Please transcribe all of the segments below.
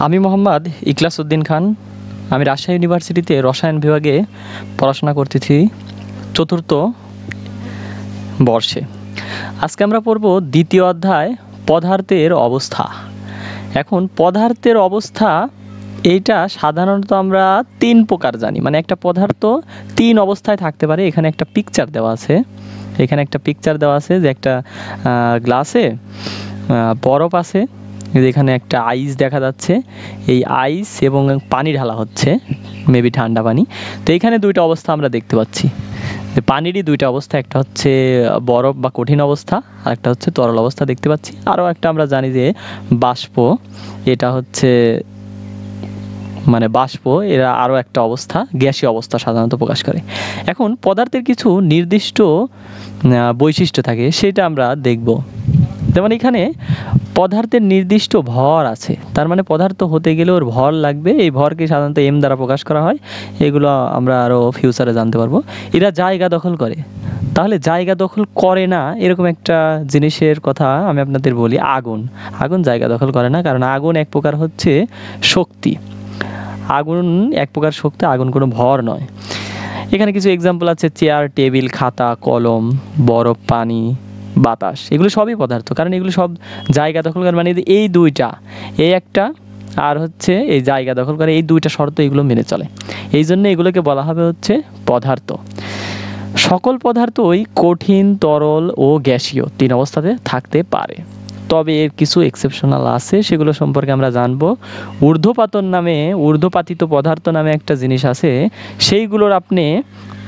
আমি মোহাম্মদ ইখলাস উদ্দিন খান। আমি রাজশাহী ইউনিভার্সিটিতে রসায়ন বিভাগে পড়াশোনা করতেছি চতুর্থ বর্ষে। আজকে আমরা পড়ব দ্বিতীয় অধ্যায় পদার্থের অবস্থা। এখন পদার্থের অবস্থা এইটা সাধারণত আমরা তিন প্রকার জানি, মানে একটা পদার্থ তিন অবস্থায় থাকতে পারে। এখানে একটা পিকচার দেওয়া আছে, যে একটা গ্লাসে বরফ আছে, এখানে একটা আইস দেখা যাচ্ছে, এই আইস এবং পানি ঢালা হচ্ছে, মেবি ঠান্ডা পানি। তো এইখানে দুইটা অবস্থা আমরা দেখতে পাচ্ছি, যে পানিরই দুইটা অবস্থা, একটা হচ্ছে বরফ বা কঠিন অবস্থা, আর একটা হচ্ছে তরল অবস্থা দেখতে পাচ্ছি। আরও একটা আমরা জানি যে বাষ্প, এটা হচ্ছে মানে বাষ্প, এরা আরও একটা অবস্থা, গ্যাসীয় অবস্থা সাধারণত প্রকাশ করে। এখন পদার্থের কিছু নির্দিষ্ট বৈশিষ্ট্য থাকে, সেটা আমরা দেখব। যেমন এখানে পদার্থের নির্দিষ্ট ভর আছে, তার মানে পদার্থ হতে গেলে ওর ভর লাগবে। এই ভরকে সাধারণত এম দ্বারা প্রকাশ করা হয়, এগুলো আমরা আরও ফিউচারে জানতে পারবো। এরা জায়গা দখল করে, তাহলে জায়গা দখল করে না এরকম একটা জিনিসের কথা আমি আপনাদের বলি। আগুন জায়গা দখল করে না, কারণ আগুন এক প্রকার হচ্ছে শক্তি। আগুন কোনো ভর নয়। এখানে কিছু এক্সাম্পল আছে, চেয়ার, টেবিল, খাতা, কলম, বরফ, পানি, বাতাস, এগুলো সবই পদার্থ, কারণ এগুলো সব জায়গা দখল করে। মানে এই দুইটা, এই একটা আর হচ্ছে এই জায়গা দখল করে, এই দুইটা শর্ত এগুলো মেনে চলে, এই জন্য এগুলোকে বলা হবে হচ্ছে পদার্থ। সকল পদার্থই কঠিন, তরল ও গ্যাসীয় তিন অবস্থাতে থাকতে পারে, তবে এর কিছু এক্সেপশনাল আছে, সেগুলো সম্পর্কে আমরা জানবো। ঊর্ধ্বপাতিত পদার্থ নামে একটা জিনিস আছে, সেইগুলোর আপনি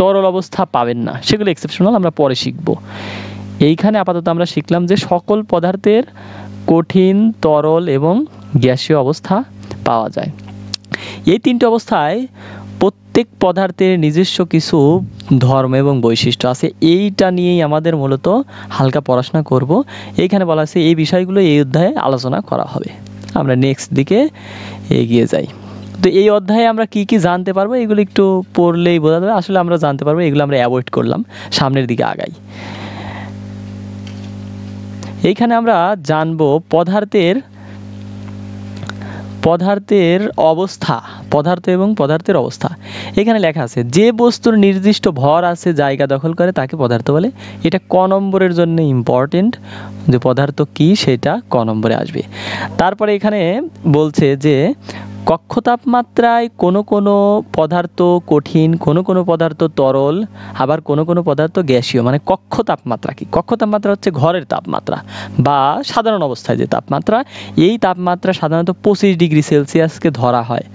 তরল অবস্থা পাবেন না, সেগুলো এক্সেপশনাল, আমরা পরে শিখব। এইখানে আপাতত আমরা শিখলাম যে সকল পদার্থের কঠিন, তরল এবং গ্যাসীয় অবস্থা পাওয়া যায়। এই তিনটি অবস্থায় প্রত্যেক পদার্থের নিজস্ব কিছু ধর্ম এবং বৈশিষ্ট্য আছে, এইটা নিয়েই আমাদের মূলত হালকা পড়াশোনা করব। এইখানে বলা আছে এই বিষয়গুলো এই অধ্যায়ে আলোচনা করা হবে। আমরা নেক্সট দিকে এগিয়ে যাই। তো এই অধ্যায়ে আমরা কি কি জানতে পারবো, এগুলো একটু পড়লেই বোঝা যাবে। আসলে আমরা জানতে পারবো, এগুলো আমরা অ্যাভয়েড করলাম, সামনের দিকে আগাই। এইখানে আমরা জানবো পদার্থের অবস্থা, পদার্থ এবং পদার্থের অবস্থা। এখানে লেখা আছে, যে বস্তুর নির্দিষ্ট ভর আছে, জায়গা দখল করে, তাকে পদার্থ বলে। এটা ক নম্বরের জন্য ইম্পর্টেন্ট, যে পদার্থ কি সেটা ক নম্বরে আসবে। তারপরে এখানে বলছে যে কক্ষ তাপমাত্রায় কোনো কোনো পদার্থ কঠিন, কোনো কোনো পদার্থ তরল, আবার কোনো কোনো পদার্থ গ্যাসীয়। মানে কক্ষ তাপমাত্রা কি? কক্ষ তাপমাত্রা হচ্ছে ঘরের তাপমাত্রা বা সাধারণ অবস্থায় যে তাপমাত্রা, এই তাপমাত্রা সাধারণত 25 ডিগ্রি সেলসিয়াসকে ধরা হয়।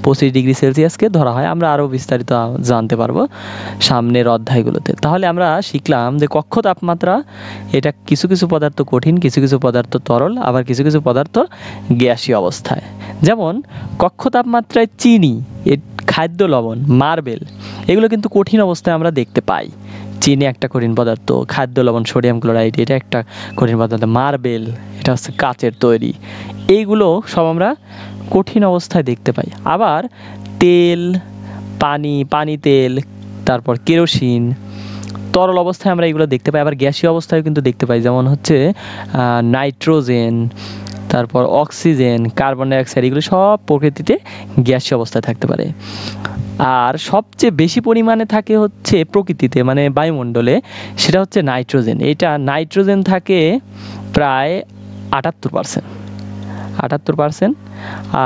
25 ডিগ্রি সেলসিয়াসকে ধরা হয়। আমরা আরও বিস্তারিত জানতে পারবো সামনের অধ্যায়গুলোতে। তাহলে আমরা শিখলাম যে কক্ষ তাপমাত্রা, এটা কিছু কিছু পদার্থ কঠিন, কিছু কিছু পদার্থ তরল, আবার কিছু কিছু পদার্থ গ্যাসীয় অবস্থায়। যেমন কক্ষ তাপমাত্রায় চিনি, খাদ্য লবণ, মার্বেল, এগুলো কিন্তু কঠিন অবস্থায় আমরা দেখতে পাই। চিনি একটা কঠিন পদার্থ, খাদ্য লবণ, সোডিয়াম ক্লোরাইড, এটা একটা কঠিন পদার্থ, মার্বেল এটা হচ্ছে কাচের তৈরি, এইগুলো সব আমরা কঠিন অবস্থায় দেখতে পাই। আবার তেল, পানি তেল, তারপর কেরোসিন, তরল অবস্থায় আমরা এগুলো দেখতে পাই। আবার গ্যাসীয় অবস্থায় কিন্তু দেখতে পাই, যেমন হচ্ছে নাইট্রোজেন, তারপর অক্সিজেন, কার্বন ডাইঅক্সাইড, এগুলো সব প্রকৃতিতে গ্যাসীয় অবস্থায় থাকতে পারে। আর সবচেয়ে বেশি পরিমাণে থাকে হচ্ছে প্রকৃতিতে, মানে বায়ুমণ্ডলে, সেটা হচ্ছে নাইট্রোজেন। এটা নাইট্রোজেন থাকে প্রায় 78%,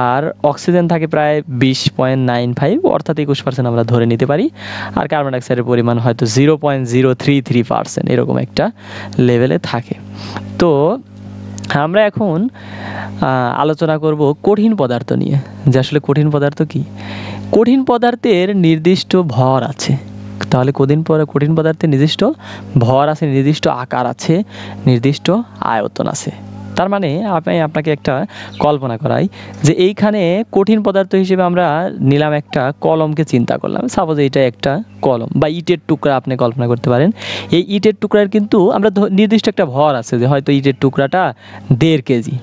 আর অক্সিজেন থাকে প্রায় 20.95, অর্থাৎ 21% আমরা ধরে নিতে পারি। আর কার্বন ডাইঅক্সাইডের পরিমাণ হয়তো 0.033%, এরকম একটা লেভেলে থাকে। তো আমরা এখন আলোচনা করব কঠিন পদার্থ নিয়ে, যে আসলে কঠিন পদার্থ কি। কঠিন পদার্থের নির্দিষ্ট ভর আছে, তাহলে কঠিন পদার্থের নির্দিষ্ট ভর আছে, নির্দিষ্ট আকার আছে, নির্দিষ্ট আয়তন আছে। তার মানে আমি আপনাকে একটা কল্পনা করাই, যে এইখানে কঠিন পদার্থ হিসেবে আমরা নিলাম একটা কলমকে, চিন্তা করলাম, সাপোজ এইটা একটা কলম বা ইটের টুকরা আপনি কল্পনা করতে পারেন। এই ইটের টুকরার কিন্তু আমরা নির্দিষ্ট একটা ভর আছে, যে হয়তো ইটের টুকরাটা 1.5 কেজি,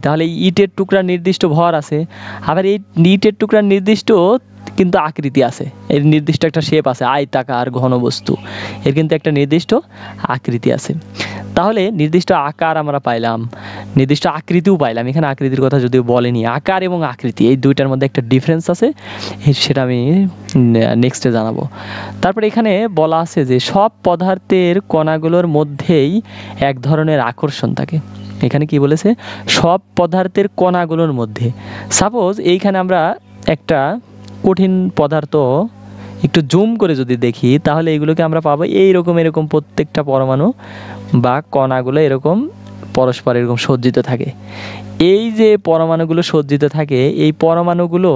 তাহলে এই ইটের টুকরার নির্দিষ্ট ভর আছে। আবার এই ইটের টুকরার নির্দিষ্ট কিন্তু আকৃতি আছে, এর নির্দিষ্ট একটা শেপ আছে, আয়তাকার ঘনবস্তু, এর কিন্তু একটা নির্দিষ্ট আকৃতি আছে। তাহলে নির্দিষ্ট আকার আমরা পাইলাম, নির্দিষ্ট আকৃতিও পাইলাম। এখানে আকৃতির কথা যদিও বলেনি, আকার এবং আকৃতি এই দুইটার মধ্যে একটা ডিফারেন্স আছে, সেটা আমি নেক্সটে জানাবো। তারপরে এখানে বলা আছে যে সব পদার্থের কণাগুলোর মধ্যেই এক ধরনের আকর্ষণ থাকে। এখানে কি বলেছে? সব পদার্থের কণাগুলোর মধ্যে। সাপোজ এইখানে আমরা একটা কঠিন পদার্থ একটু জুম করে যদি দেখি, তাহলে এগুলোকে আমরা পাবো এইরকম, এরকম প্রত্যেকটা পরমাণু বা কণাগুলো এরকম পরস্পর এরকম সজ্জিত থাকে। এই যে পরমাণুগুলো সজ্জিত থাকে, এই পরমাণুগুলো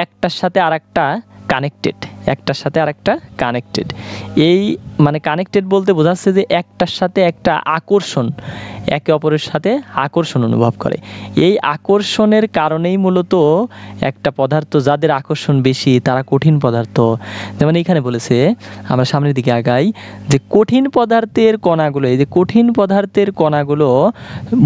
একটার সাথে আরেকটা কানেক্টেড, একটার সাথে আরেকটা কানেক্টেড। এই মানে কানেক্টেড বলতে বোঝাচ্ছে যে একটার সাথে একটা আকর্ষণ, একে অপরের সাথে আকর্ষণ অনুভব করে। এই আকর্ষণের কারণেই মূলত একটা পদার্থ, যাদের আকর্ষণ বেশি তারা কঠিন পদার্থ। যেমন এইখানে বলেছে, আমরা সামনের দিকে আগাই, যে কঠিন পদার্থের কণাগুলো, এই যে কঠিন পদার্থের কণাগুলো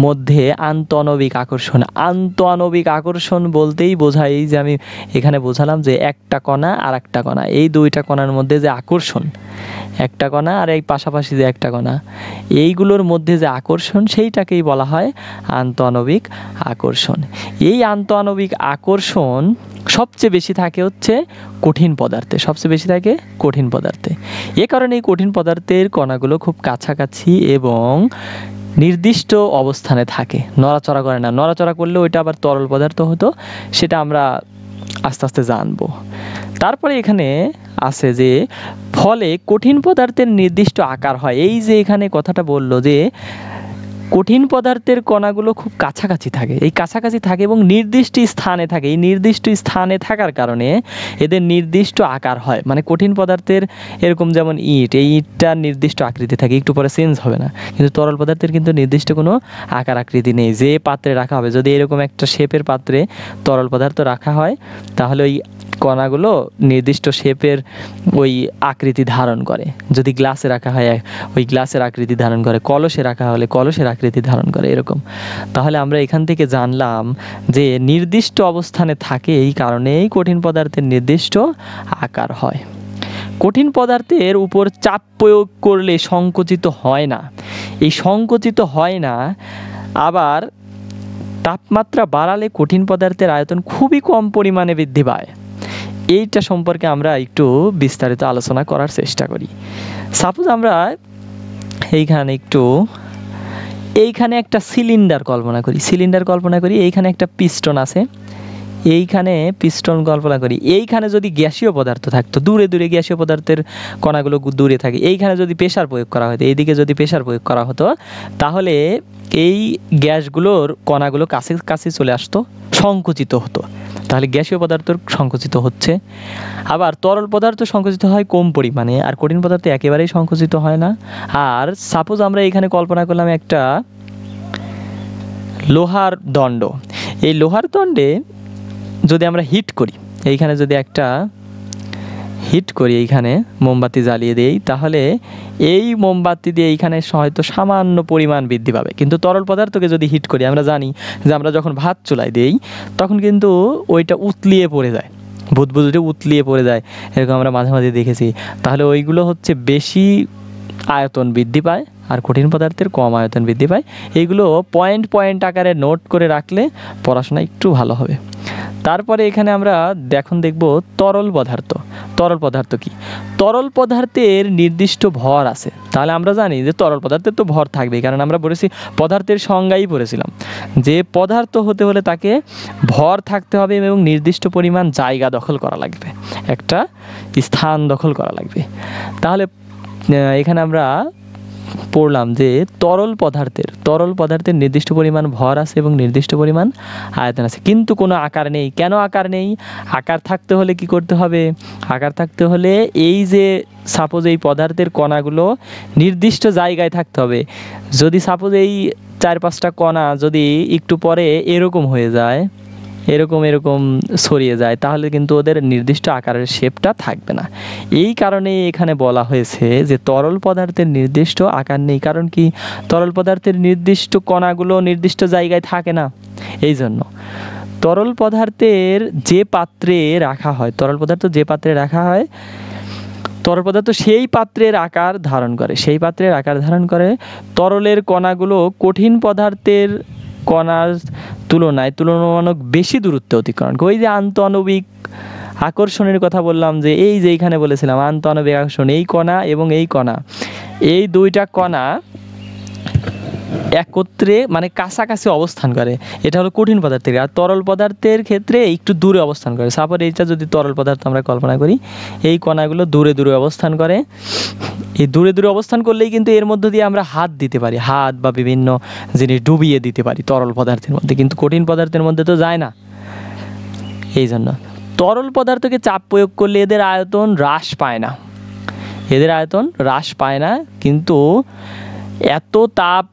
মধ্যে আন্তঃআণবিক আকর্ষণ। আন্তঃআণবিক আকর্ষণ বলতেই বোঝায়, যে আমি এখানে বোঝালাম যে একটা কণা আর একটা কণা, এই দুইটা কণার মধ্যে যে আকর্ষণ, একটা কণা আর এই পাশাপাশি যে একটা কণা, এইগুলোর মধ্যে যে আকর্ষণ, সেইটাকেই বলা হয় আন্তঃআণবিক আকর্ষণ। এই আন্তঃআণবিক আকর্ষণ সবচেয়ে বেশি থাকে হচ্ছে কঠিন পদার্থে, সবচেয়ে বেশি থাকে কঠিন পদার্থে। এ কারণে এই কঠিন পদার্থের কণাগুলো খুব কাছাকাছি এবং নির্দিষ্ট অবস্থানে থাকে, নড়াচড়া করে না। নড়াচড়া করলে ওইটা আবার তরল পদার্থ হতো, সেটা আমরা আস্তে আস্তে জানবো। তারপরে এখানে আছে যে ফলে কঠিন পদার্থের নির্দিষ্ট আকার হয়। এই যে এখানে কথাটা বললো যে কঠিন পদার্থের কণাগুলো খুব কাছাকাছি থাকে, এই কাছাকাছি থাকে এবং নির্দিষ্ট স্থানে থাকে। এই নির্দিষ্ট স্থানে থাকার কারণে এদের নির্দিষ্ট আকার হয়। মানে কঠিন পদার্থের এরকম যেমন ইট, এই ইটটার নির্দিষ্ট আকৃতি থাকে, একটু পরে চেঞ্জ হবে না। কিন্তু তরল পদার্থের কিন্তু নির্দিষ্ট কোনো আকার আকৃতি নেই। যে পাত্রে রাখা হবে, যদি এরকম একটা শেপের পাত্রে তরল পদার্থ রাখা হয়, তাহলে ওই কণাগুলো নির্দিষ্ট শেপের ওই আকৃতি ধারণ করে। যদি গ্লাসে রাখা হয়, ওই গ্লাসের আকৃতি ধারণ করে। কলসে রাখা হলে কলসের আকৃতি ধারণ করে, এরকম। তাহলে আমরা এখান থেকে জানলাম যে নির্দিষ্ট অবস্থানে থাকে, এই কারণেই কঠিন পদার্থের নির্দিষ্ট আকার হয়। কঠিন পদার্থের উপর চাপ প্রয়োগ করলে সংকুচিত হয় না। এই সংকুচিত হয় না, আবার তাপমাত্রা বাড়ালে কঠিন পদার্থের আয়তন খুবই কম পরিমাণে বৃদ্ধি পায়। এইটা সম্পর্কে আমরা একটু বিস্তারিত আলোচনা করার চেষ্টা করি। সাপোজ আমরা এইখানে একটা সিলিন্ডার কল্পনা করি, এইখানে একটা পিস্টন আছে, এইখানে পিস্টন কল্পনা করি। এইখানে যদি গ্যাসীয় পদার্থ থাকতো, দূরে দূরে গ্যাসীয় পদার্থের কণাগুলো দূরে থাকে, এইখানে যদি প্রেসার প্রয়োগ করা হতো, এইদিকে যদি প্রেসার প্রয়োগ করা হতো, তাহলে এই গ্যাসগুলোর কণাগুলো কাছে কাছে চলে আসতো, সংকুচিত হতো। তাহলে গ্যাসীয় পদার্থ সংকুচিত হচ্ছে। আবার তরল পদার্থ সংকুচিত হয় কম পরিমাণে, আর কঠিন পদার্থ একেবারেই সংকুচিত হয় না। আর সাপোজ আমরা এখানে কল্পনা করলাম একটা লোহার দণ্ড। এই লোহার দণ্ডে যদি আমরা হিট করি, এইখানে যদি একটা হিট করি, এইখানে মোমবাতি জ্বালিয়ে দেই, তাহলে এই মোমবাতি দিয়ে এইখানে হয়তো সামান্য পরিমাণ বৃদ্ধি পাবে। কিন্তু তরল পদার্থকে যদি হিট করি, আমরা জানি যে আমরা যখন ভাত চুলায় দেই, তখন কিন্তু ওইটা উতলিয়ে পড়ে যায়, বুদবুদে উতলিয়ে পড়ে যায়, এরকম আমরা মাঝে মাঝে দেখেছি। তাহলে ওইগুলো হচ্ছে বেশি আয়তন বৃদ্ধি পায়, আর কঠিন পদার্থের কম আয়তন বৃদ্ধি পায়। এইগুলো পয়েন্ট পয়েন্ট আকারে নোট করে রাখলে পড়াশোনা একটু ভালো হবে। তারপরে এখানে আমরা দেখব তরল পদার্থ। তরল পদার্থ কি? তরল পদার্থের নির্দিষ্ট ভর আছে। তাহলে আমরা জানি যে তরল পদার্থের তো ভর থাকবেই, কারণ আমরা পড়েছি পদার্থের সংজ্ঞাই পড়েছিলাম যে পদার্থ হতে হলে তাকে ভর থাকতে হবে এবং নির্দিষ্ট পরিমাণ জায়গা দখল করা লাগবে, একটা স্থান দখল করা লাগবে। তাহলে এখানে আমরা পড়লাম যে তরল পদার্থের নির্দিষ্ট পরিমাণ ভর আছে এবং নির্দিষ্ট পরিমাণ আয়তন আছে, কিন্তু কোনো আকার নেই। কেন আকার নেই? আকার থাকতে হলে কি করতে হবে? আকার থাকতে হলে এই যে সাপোজ এই পদার্থের কণাগুলো নির্দিষ্ট জায়গায় থাকতে হবে। যদি সাপোজ এই 4-5টা কণা যদি একটু পরে এরকম হয়ে যায়, এরকম ছড়িয়ে যায়, তাহলে কিন্তু ওদের নির্দিষ্ট আকারের শেপটা থাকবে না। এই কারণে এখানে বলা হয়েছে যে তরল পদার্থের নির্দিষ্ট আকার নেই। কারণ কি? তরল পদার্থের নির্দিষ্ট কণাগুলো নির্দিষ্ট জায়গায় থাকে না, এই জন্য। তরল পদার্থের যে পাত্রে রাখা হয়, তরল পদার্থ যে পাত্রে রাখা হয়, তরল পদার্থ সেই পাত্রের আকার ধারণ করে, সেই পাত্রের আকার ধারণ করে। তরলের কণাগুলো কঠিন পদার্থের কণার তুলনায় তুলনামূলক বেশি দূরত্ব অতিক্রমণ করে। ওই যে আন্তঃআণবিক আকর্ষণের কথা বললাম, যে এই যে এইখানে বলেছিলাম আন্তঃআণবিক আকর্ষণ, এই কণা এবং এই কণা, এই দুইটা কণা একত্রে মানে কাছাকাছি অবস্থান করে, এটা হলো কঠিন পদার্থের। আর তরল পদার্থের ক্ষেত্রে একটু দূরে অবস্থান করে। সাপোজ এইটা যদি তরল পদার্থ আমরা কল্পনা করি, এই কণাগুলো দূরে দূরে অবস্থান করে। এই দূরে দূরে অবস্থান করলেই কিন্তু এর মধ্য দিয়ে আমরা হাত দিতে পারি, হাত বা বিভিন্ন জিনিস ডুবিয়ে দিতে পারি তরল পদার্থের মধ্যে, কিন্তু কঠিন পদার্থের মধ্যে তো যায় না। এই জন্য তরল পদার্থকে চাপ প্রয়োগ করলে এদের আয়তন হ্রাস পায় না, এদের আয়তন হ্রাস পায় না, কিন্তু এত তাপ,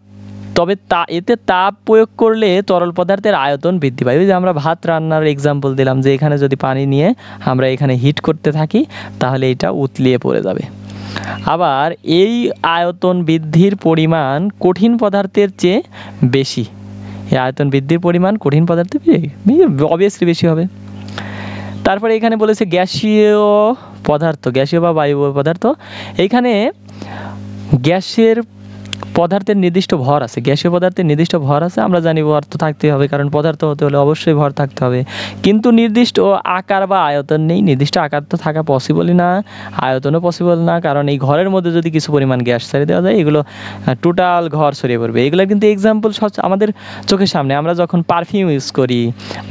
তবে এতে তাপ প্রয়োগ করলে তরল পদার্থের আয়তন বৃদ্ধি পায়। ওই যে আমরা ভাত রান্নার এক্সাম্পল দিলাম, যে এখানে যদি পানি নিয়ে আমরা এখানে হিট করতে থাকি তাহলে এটা উতলিয়ে পড়ে যাবে। আবার এই আয়তন বৃদ্ধির পরিমাণ কঠিন পদার্থের চেয়ে বেশি, এই আয়তন বৃদ্ধির পরিমাণ কঠিন পদার্থের অবভিয়াসলি বেশি হবে। তারপরে এখানে বলেছে গ্যাসীয় পদার্থ, গ্যাসীয় বা বায়বীয় পদার্থ। এইখানে গ্যাসের পদার্থের নির্দিষ্ট ভর আছে, গ্যাসীয় পদার্থের নির্দিষ্ট ভর আছে, আমরা জানি ভর তো থাকতেই হবে, কারণ পদার্থ হতে হলে অবশ্যই ভর থাকতে হবে, কিন্তু নির্দিষ্ট আকার বা আয়তন নেই। নির্দিষ্ট আকার তো থাকা পসিবলই না, আয়তনও পসিবল না, কারণ এই ঘরের মধ্যে যদি কিছু পরিমাণ গ্যাস ছেড়ে দেওয়া যায়, এগুলো টোটাল ঘর ছড়িয়ে পড়বে। এগুলো কিন্তু এক্সাম্পল আমাদের চোখের সামনে, আমরা যখন পারফিউম ইউজ করি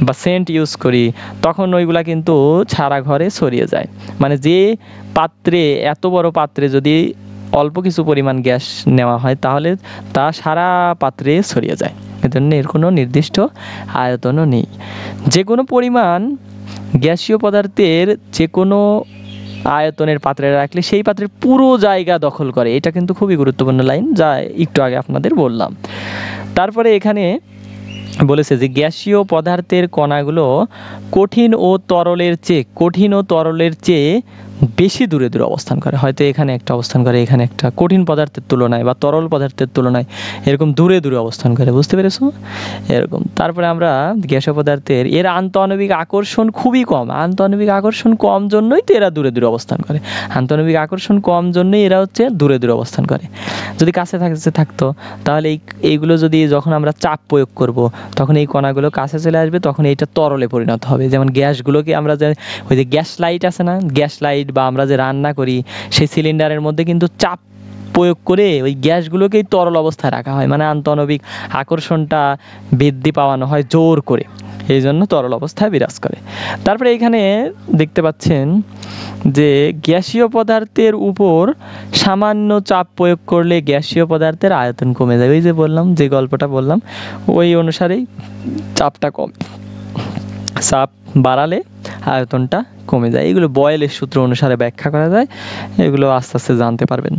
বা সেন্ট ইউজ করি, তখন ওইগুলা কিন্তু সারা ঘরে ছড়িয়ে যায়। মানে যে পাত্রে, এত বড় পাত্রে যদি অল্প কিছু পরিমাণ গ্যাস নেওয়া হয় তাহলে তা সারা পাত্রে ছড়িয়ে যায়। এজন্য এর কোনো নির্দিষ্ট আয়তনও নেই। যে কোনো পরিমাণ গ্যাসীয় পদার্থের যে কোনো আয়তনের পাত্রে রাখলে সেই পাত্রের পুরো জায়গা দখল করে। এটা কিন্তু খুবই গুরুত্বপূর্ণ লাইন, যা একটু আগে আপনাদের বললাম। তারপরে এখানে বলেছে যে গ্যাসীয় পদার্থের কণাগুলো কঠিন ও তরলের চেয়ে বেশি দূরে দূরে অবস্থান করে। হয়তো এখানে একটা অবস্থান করে, এখানে একটা, কঠিন পদার্থের তুলনায় বা তরল পদার্থের তুলনায় এরকম দূরে দূরে অবস্থান করে। বুঝতে পেরেছো? এরকম। তারপরে আমরা গ্যাসীয় পদার্থের এর আন্তঃআণবিক আকর্ষণ খুবই কম, আন্তঃআণবিক আকর্ষণ কম জন্যই তো এরা দূরে দূরে অবস্থান করে। আন্তঃআণবিক আকর্ষণ কম জন্যই এরা হচ্ছে দূরে দূরে অবস্থান করে। যদি কাছে থাকতো তাহলে এইগুলো যদি যখন আমরা চাপ প্রয়োগ করব তখন এই কণাগুলো কাছে চলে আসবে, তখন এইটা তরলে পরিণত হবে। যেমন গ্যাসগুলোকে আমরা যে ওই যে গ্যাস লাইট আছে না, গ্যাস লাইট বা আমরা যে রান্না করি সেই সিলিন্ডারের মধ্যে কিন্তু চাপ প্রয়োগ করে ওই গ্যাসগুলোকেই তরল অবস্থায় রাখা হয়, মানে আন্তঃআণবিক আকর্ষণটা বৃদ্ধি পাওয়ানো হয় জোর করে, এই জন্য তরল অবস্থায় বিরাজ করে। তারপরে এখানে দেখতে পাচ্ছেন যে গ্যাসীয় পদার্থের উপর সামান্য চাপ প্রয়োগ করলে গ্যাসীয় পদার্থের আয়তন কমে যায়। ওই যে বললাম, যে গল্পটা বললাম ওই অনুসারেই চাপটা কমে, চাপ বাড়ালে আয়তনটা কমে যায়। এগুলো বয়েলের সূত্র অনুসারে ব্যাখ্যা করা যায়, এগুলো আস্তে আস্তে জানতে পারবেন।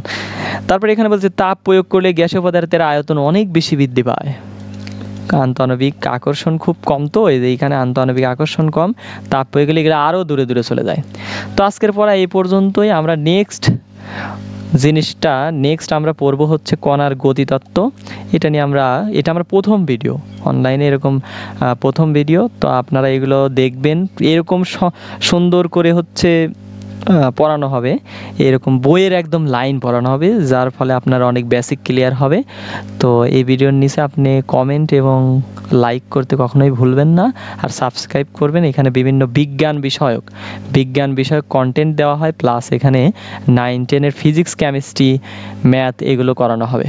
তারপরে এখানে বলছে তাপ প্রয়োগ করলে গ্যাসীয় পদার্থের আয়তন অনেক বেশি বৃদ্ধি পায়। আন্তঃআণবিক আকর্ষণ খুব কম, তো এইখানে আন্তঃআণবিক আকর্ষণ কম, তাপ প্রয়োগ করলে এগুলো আরো দূরে দূরে চলে যায়। তো আজকের পড়া এই পর্যন্তই। আমরা নেক্সট আমরা পড়ব হচ্ছে কণার গতিতত্ত্ব। এটা আমরা প্রথম ভিডিও, অনলাইনে এরকম প্রথম ভিডিও, তো আপনারা এগুলো দেখবেন। এরকম সুন্দর করে হচ্ছে পড়ানো হবে, এরকম বইয়ের একদম লাইন পড়ানো হবে, যার ফলে আপনার অনেক বেসিক ক্লিয়ার হবে। তো এই ভিডিওর নিচে আপনি কমেন্ট এবং লাইক করতে কখনোই ভুলবেন না, আর সাবস্ক্রাইব করবেন। এখানে বিভিন্ন বিজ্ঞান বিষয়ক কন্টেন্ট দেওয়া হয়, প্লাস এখানে 9-10 এর ফিজিক্স, কেমিস্ট্রি, ম্যাথ এগুলো করানো হবে।